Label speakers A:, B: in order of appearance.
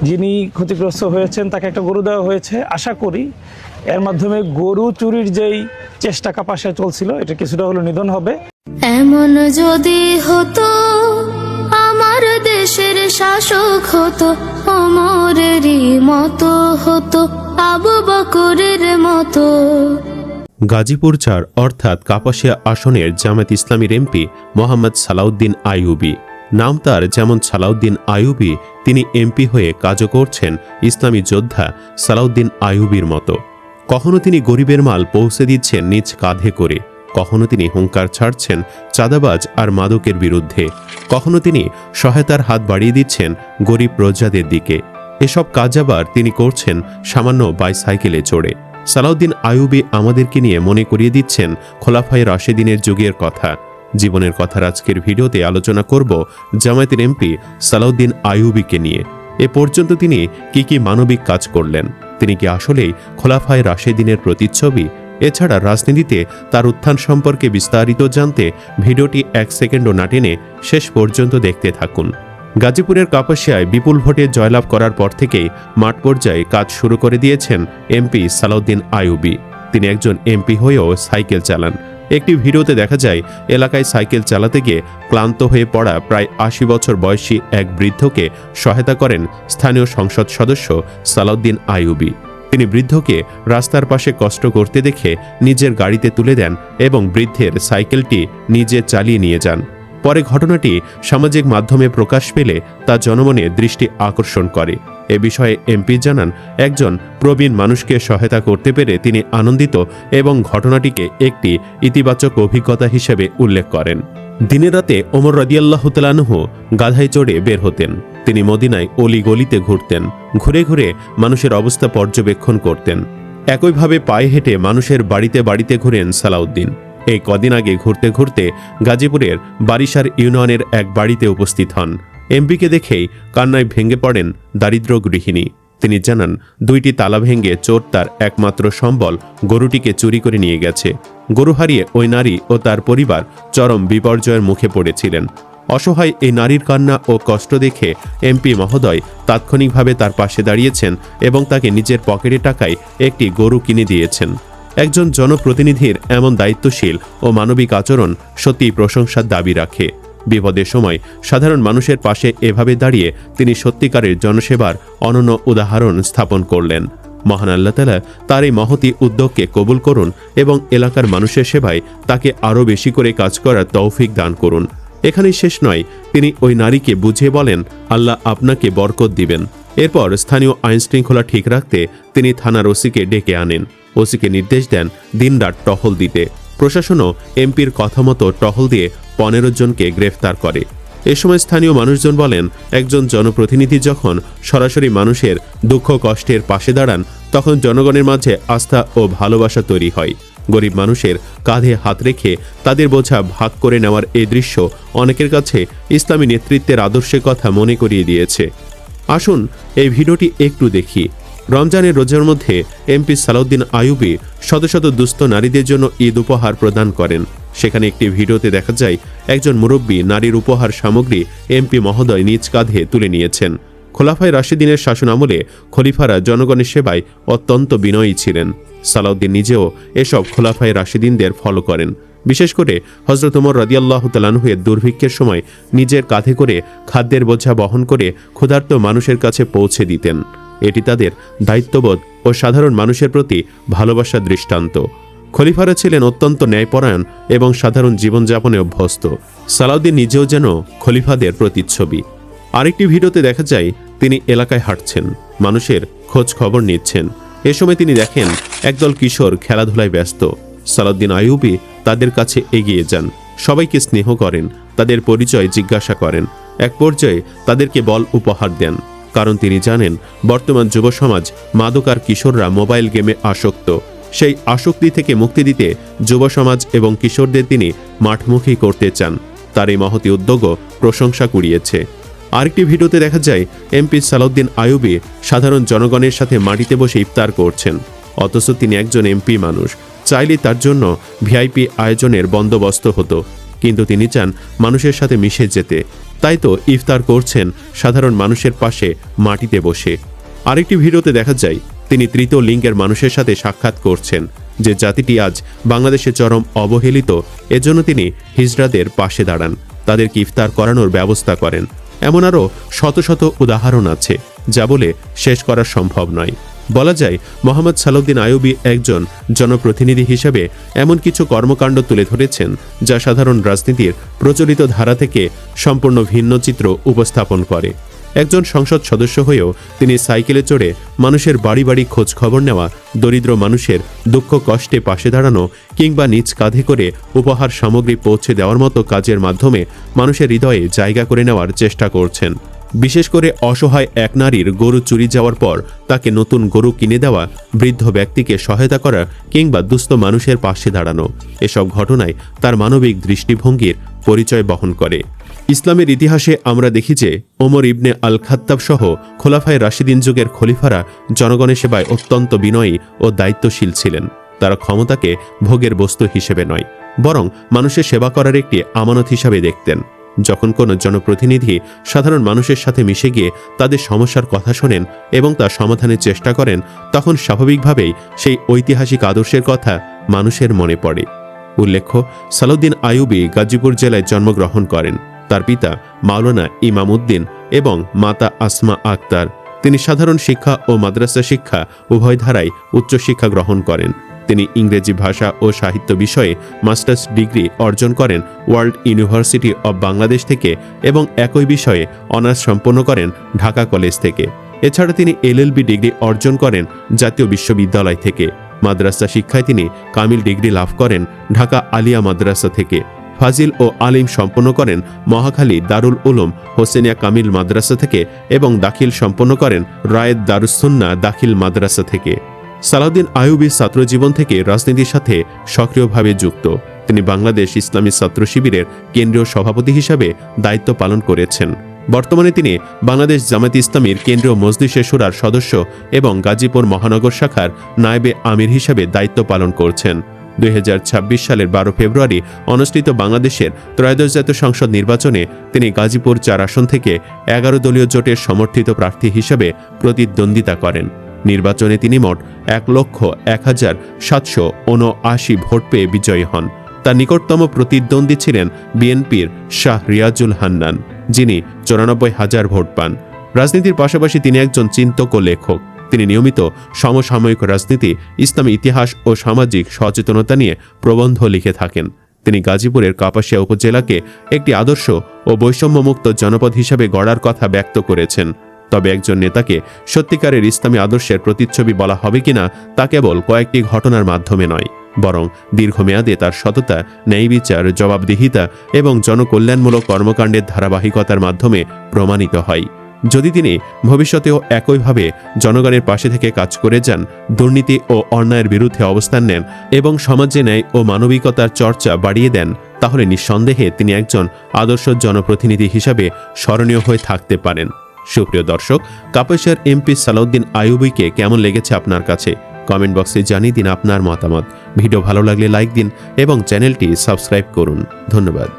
A: যিনি ক্ষতিগ্রস্ত হয়েছেন তাকে একটা গরু দেওয়া হয়েছে। আশা করি এর মাধ্যমে গরু চুরির যেই চেষ্টা কাপাসে চলছিল এটা কিছুটা হলো নিধন হবে।
B: এমন যদি হতো আমার দেশের শাসক হতো, ওমরেরই মতো হতো, আবু বকরের মতো।
C: গাজীপুর ৪ অর্থাৎ কাপাসিয়া আসনের জামায়াত ইসলামীর এমপি মোহাম্মদ সালাউদ্দিন আইয়ুবী। নাম তার যেমন সালাউদ্দিন আইয়ুবী, তিনি এমপি হয়ে কাজও করছেন ইসলামী যোদ্ধা সালাউদ্দিন আইয়ুবীর মতো। কখনো তিনি গরিবের মাল পৌঁছে দিচ্ছেন নিজ কাঁধে করে, কখনো তিনি হুঙ্কার ছাড়ছেন চাঁদাবাজ আর মাদকের বিরুদ্ধে, কখনো তিনি সহায়তার হাত বাড়িয়ে দিচ্ছেন গরিব প্রজাদের দিকে। এসব কাজ আবার তিনি করছেন সামান্য বাইসাইকেলে চড়ে। সালাউদ্দিন আইয়ুবী আমাদেরকে নিয়ে মনে করিয়ে দিচ্ছেন খোলাফায়ে রাশেদিনের যুগের কথা। জীবনের কথার আজকের ভিডিওতে আলোচনা করব জামায়াতের এমপি সালাউদ্দিন আইয়ুবীকে নিয়ে। এ পর্যন্ত তিনি কি মানবিক কাজ করলেন, তিনি কি আসলেই খোলাফায়ে রাশেদিনের প্রতিচ্ছবি? এছাড়া রাজনীতিতে তার উত্থান সম্পর্কে বিস্তারিত জানতে ভিডিওটি 1 সেকেন্ডও না টেনে শেষ পর্যন্ত দেখতে থাকুন। গাজীপুরের কাপাসিয়ায় বিপুল ভোটে জয়লাভ করার পর থেকেই মাঠ পর্যায়ে কাজ শুরু করে দিয়েছেন এমপি সালাউদ্দিন আইয়ুবী। তিনি একজন এমপি হয়েও সাইকেল চালান। একটি ভিডিওতে দেখা যায় এলাকায় সাইকেল চালাতে গিয়ে ক্লান্ত হয়ে পড়া প্রায় ৮০ বছর বয়সী এক বৃদ্ধকে সহায়তা করেন স্থানীয় সংসদ সদস্য সালাউদ্দিন আইয়ুবী। তিনি বৃদ্ধকে রাস্তার পাশে কষ্ট করতে দেখে নিজের গাড়িতে তুলে দেন এবং বৃদ্ধের সাইকেলটি নিজে চালিয়ে নিয়ে যান। পরে ঘটনাটি সামাজিক মাধ্যমে প্রকাশ পেলে তা জনমনে দৃষ্টি আকর্ষণ করে। এ বিষয়ে এমপি জানান, একজন প্রবীণ মানুষকে সহায়তা করতে পেরে তিনি আনন্দিত এবং ঘটনাটিকে একটি ইতিবাচক অভিজ্ঞতা হিসেবে উল্লেখ করেন। দিনের রাতে ওমর রাদিয়াল্লাহু তাআলা আনহু গাধায় চড়ে বের হতেন। তিনি মদিনায় অলি গলিতে ঘুরতেন, ঘুরে ঘুরে মানুষের অবস্থা পর্যবেক্ষণ করতেন। একইভাবে পায়ে হেঁটে মানুষের বাড়িতে বাড়িতে ঘুরেন সালাউদ্দিন। এই কদিন আগে ঘুরতে ঘুরতে গাজীপুরের বারিশার ইউনিয়নের এক বাড়িতে উপস্থিত হন। এমপিকে দেখেই কান্নায় ভেঙে পড়েন দারিদ্র গৃহিণী। তিনি জানান, 2টি তালা ভেঙে চোর তার একমাত্র সম্বল গরুটিকে চুরি করে নিয়ে গেছে। গরু হারিয়ে ওই নারী ও তার পরিবার চরম বিপর্যয়ের মুখে পড়েছিলেন। অসহায় এই নারীর কান্না ও কষ্ট দেখে এমপি মহোদয় তাৎক্ষণিকভাবে তার পাশে দাঁড়িয়েছেন এবং তাকে নিজের পকেটে টাকায় একটি গরু কিনে দিয়েছেন। একজন জনপ্রতিনিধির এমন দায়িত্বশীল ও মানবিক আচরণ সত্যিই প্রশংসার দাবি রাখে। বিপদের সময় সাধারণ মানুষের পাশে এভাবে দাঁড়িয়ে তিনি সত্যিকারের জনসেবার অনন্য উদাহরণ স্থাপন করলেন। মহান আল্লাহ তাআলা তার এই মহতী উদ্যোগকে কবুল করুন এবং এলাকার মানুষের সেবায় তাকে আরও বেশি করে কাজ করার তৌফিক দান করুন। এখানেই শেষ নয়, তিনি ওই নারীকে বুঝিয়ে বলেন, আল্লাহ আপনাকে বরকত দিবেন। এরপর স্থানীয় আইনশৃঙ্খলা ঠিক রাখতে তিনি থানার ওসিকে ডেকে আনেন। ওসিকে নির্দেশ দেন দিনরাত টহল দিতে। প্রশাসনও এমপির কথা মতো টহল দিয়ে 15 জনকে গ্রেফতার করে। এ সময় স্থানীয় মানুষজন বলেন, একজন জনপ্রতিনিধি যখন সরাসরি মানুষের দুঃখ কষ্টের পাশে দাঁড়ান তখন জনগণের মাঝে আস্থা ও ভালোবাসা তৈরি হয়। গরিব মানুষের কাঁধে হাত রেখে তাদের বোঝা ভাগ করে নেওয়ার এই দৃশ্য অনেকের কাছে ইসলামী নেতৃত্বের আদর্শের কথা মনে করিয়ে দিয়েছে। আসুন এই ভিডিওটি একটু দেখি। রমজানের রোজার মধ্যে এমপি সালাউদ্দিন আইয়ুবী শত শত দুস্থ নারীদের জন্য ঈদ উপহার প্রদান করেন। সেখানে একটি ভিডিওতে দেখা যায় একজন মুরব্বী নারীর উপহার সামগ্রী এমপি মহোদয় নিজ কাঁধে তুলে নিয়েছেন। খোলাফায়ে রাশেদিনের শাসন আমলে খলিফারা জনগণের সেবায় অত্যন্ত বিনয়ী ছিলেন। সালাউদ্দিন নিজেও এসব খোলাফায়ে রাশেদিনদের ফলো করেন। বিশেষ করে হযরত ওমর রাদিয়াল্লাহু তাআলা আনহু এর দুর্ভিক্ষের সময় নিজের কাঁধে করে খাদ্যের বোঝা বহন করে ক্ষুধার্ত মানুষের কাছে পৌঁছে দিতেন। এটি তাদের দায়িত্ববোধ ও সাধারণ মানুষের প্রতি ভালোবাসার দৃষ্টান্ত। খলিফারা ছিলেন অত্যন্ত ন্যায়পরায়ণ এবং সাধারণ জীবনযাপনে অভ্যস্ত। সালাউদ্দিন নিজেও যেন খলিফাদের প্রতিচ্ছবি। আরেকটি ভিডিওতে দেখা যায় তিনি এলাকায় হাঁটছেন, মানুষের খোঁজ খবর নিচ্ছেন। এ সময় তিনি দেখেন একদল কিশোর খেলাধুলায় ব্যস্ত। সালাউদ্দিন আইয়ুবী তাদের কাছে এগিয়ে যান, সবাইকে স্নেহ করেন, তাদের পরিচয় জিজ্ঞাসা করেন। এক পর্যায়ে তাদেরকে বল উপহার দেন, কারণ তিনি জানেন বর্তমান যুব সমাজ মাদক আর কিশোররা মোবাইল গেমে আসক্ত। সেই আসক্তি থেকে মুক্তি দিতে যুব সমাজ এবং কিশোরদের তিনি মাঠমুখী করতে চান। তার এই মহতী উদ্যোগও প্রশংসা কুড়িয়েছে। আরেকটি ভিডিওতে দেখা যায় এমপি সালাউদ্দিন আইয়ুবী সাধারণ জনগণের সাথে মাটিতে বসে ইফতার করছেন। অথচ তিনি একজন এমপি মানুষ, চাইলে তার জন্য ভিআইপি আয়োজনের বন্দোবস্ত হতো। কিন্তু তিনি চান মানুষের সাথে মিশে যেতে। তাই তো ইফতার করছেন সাধারণ মানুষের পাশে মাটিতে বসে। আরেকটি ভিডিওতে দেখা যায় তিনি তৃতীয় লিঙ্গের মানুষের সাথে সাক্ষাৎ করছেন, যে জাতিটি আজ বাংলাদেশে চরম অবহেলিত। এজন্য তিনি হিজড়াদের পাশে দাঁড়ান, তাদেরকে ইফতার করানোর ব্যবস্থা করেন। এমন আরও শত শত উদাহরণ আছে যা বলে শেষ করা সম্ভব নয়। বলা যায় মোহাম্মদ সালাউদ্দিন আইয়ুবী একজন জনপ্রতিনিধি হিসেবে এমন কিছু কর্মকাণ্ড তুলে ধরেছেন যা সাধারণ রাজনীতির প্রচলিত ধারা থেকে সম্পূর্ণ ভিন্ন চিত্র উপস্থাপন করে। একজন সংসদ সদস্য হয়েও তিনি সাইকেলে চড়ে মানুষের বাড়ি বাড়ি খোঁজ খবর নেওয়া, দরিদ্র মানুষের দুঃখ কষ্টে পাশে দাঁড়ানো কিংবা নিজ কাঁধে করে উপহার সামগ্রী পৌঁছে দেওয়ার মতো কাজের মাধ্যমে মানুষের হৃদয়ে জায়গা করে নেওয়ার চেষ্টা করছেন। বিশেষ করে অসহায় এক নারীর গরু চুরি যাওয়ার পর তাকে নতুন গরু কিনে দেওয়া, বৃদ্ধ ব্যক্তিকে সহায়তা করা কিংবা দুস্থ মানুষের পাশে দাঁড়ানো, এসব ঘটনায় তার মানবিক দৃষ্টিভঙ্গির পরিচয় বহন করে। ইসলামের ইতিহাসে আমরা দেখি যে ওমর ইবনে আল খাত্তাব সহ খোলাফায়ে রাশিদিন যুগের খলিফারা জনগণের সেবায় অত্যন্ত বিনয়ী ও দায়িত্বশীল ছিলেন। তারা ক্ষমতাকে ভোগের বস্তু হিসেবে নয়, বরং মানুষের সেবা করার একটি আমানত হিসাবে দেখতেন। যখন কোনো জনপ্রতিনিধি সাধারণ মানুষের সাথে মিশে গিয়ে তাদের সমস্যার কথা শোনেন এবং তা সমাধানের চেষ্টা করেন, তখন স্বাভাবিকভাবেই সেই ঐতিহাসিক আদর্শের কথা মানুষের মনে পড়ে। উল্লেখ্য, সালাউদ্দিন আইয়ুবী গাজীপুর জেলায় জন্মগ্রহণ করেন। তার পিতা মাওলানা ইমাম উদ্দিন এবং মাতা আসমা আক্তার। তিনি সাধারণ শিক্ষা ও মাদ্রাসা শিক্ষা উভয় ধারায় উচ্চশিক্ষা গ্রহণ করেন। তিনি ইংরেজি ভাষা ও সাহিত্য বিষয়ে মাস্টার্স ডিগ্রি অর্জন করেন ওয়ার্ল্ড ইউনিভার্সিটি অব বাংলাদেশ থেকে এবং একই বিষয়ে অনার্স সম্পন্ন করেন ঢাকা কলেজ থেকে। এছাড়া তিনি এলএলবি ডিগ্রি অর্জন করেন জাতীয় বিশ্ববিদ্যালয় থেকে। মাদ্রাসা শিক্ষায় তিনি কামিল ডিগ্রি লাভ করেন ঢাকা আলিয়া মাদ্রাসা থেকে। ফাজিল ও আলিম সম্পন্ন করেন মহাখালী দারুল উলুম হোসেনিয়া কামিল মাদ্রাসা থেকে এবং দাখিল সম্পন্ন করেন রায়েদ দারুসুন্নাহ দাখিল মাদ্রাসা থেকে। সালাউদ্দিন আইয়ুবী ছাত্র জীবন থেকে রাজনীতির সাথে সক্রিয়ভাবে যুক্ত। তিনি বাংলাদেশ ইসলামী ছাত্র শিবিরের কেন্দ্রীয় সভাপতি হিসাবে দায়িত্ব পালন করেছেন। বর্তমানে তিনি বাংলাদেশ জামায়াত ইসলামীর কেন্দ্রীয় মজলিসে শুরার সদস্য এবং গাজীপুর মহানগর শাখার নায়েবে আমির হিসাবে দায়িত্ব পালন করছেন। 2026 সালের 12 ফেব্রুয়ারি অনুষ্ঠিত বাংলাদেশের ত্রয়োদশ জাতীয় সংসদ নির্বাচনে তিনি গাজীপুর 4 আসন থেকে 11 দলীয় জোটের সমর্থিত প্রার্থী হিসেবে প্রতিদ্বন্দ্বিতা করেন। নির্বাচনে তিনি মোট 1,01,779 ভোট পেয়ে বিজয়ী হন। তার নিকটতম প্রতিদ্বন্দ্বী ছিলেন বিএনপির শাহ রিয়াজুল হান্নান, যিনি 94,000 ভোট পান। রাজনীতির পাশাপাশি তিনি একজন চিন্তক ও লেখক। তিনি নিয়মিত সমসাময়িক রাজনীতি, ইসলামী ইতিহাস ও সামাজিক সচেতনতা নিয়ে প্রবন্ধ লিখে থাকেন। তিনি গাজীপুরের কাপাসিয়া উপজেলাকে একটি আদর্শ ও বৈষম্যমুক্ত জনপদ হিসাবে গড়ার কথা ব্যক্ত করেছেন। তবে একজন নেতাকে সত্যিকারের ইসলামী আদর্শের প্রতিচ্ছবি বলা হবে কিনা তা কেবল কয়েকটি ঘটনার মাধ্যমে নয়, বরং দীর্ঘমেয়াদে তার সততা, ন্যায় বিচার, জবাবদিহিতা এবং জনকল্যাণমূলক কর্মকাণ্ডের ধারাবাহিকতার মাধ্যমে প্রমাণিত হয়। যদি তিনি ভবিষ্যতেও একইভাবে জনগণের পাশে থেকে কাজ করে যান, দুর্নীতি ও অন্যায়ের বিরুদ্ধে অবস্থান নেন এবং সমাজে ন্যায় ও মানবিকতার চর্চা বাড়িয়ে দেন, তাহলে নিঃসন্দেহে তিনি একজন আদর্শ জনপ্রতিনিধি হিসাবে স্মরণীয় হয়ে থাকতে পারেন। সুপ্রিয় দর্শক, কাপাসিয়ার এমপি সালাউদ্দিন আইয়ুবীকে কেমন লেগেছে আপনার কাছে? কমেন্ট বক্সে জানিয়ে দিন আপনার মতামত। ভিডিও ভালো লাগলে লাইক দিন এবং চ্যানেলটি সাবস্ক্রাইব করুন। ধন্যবাদ।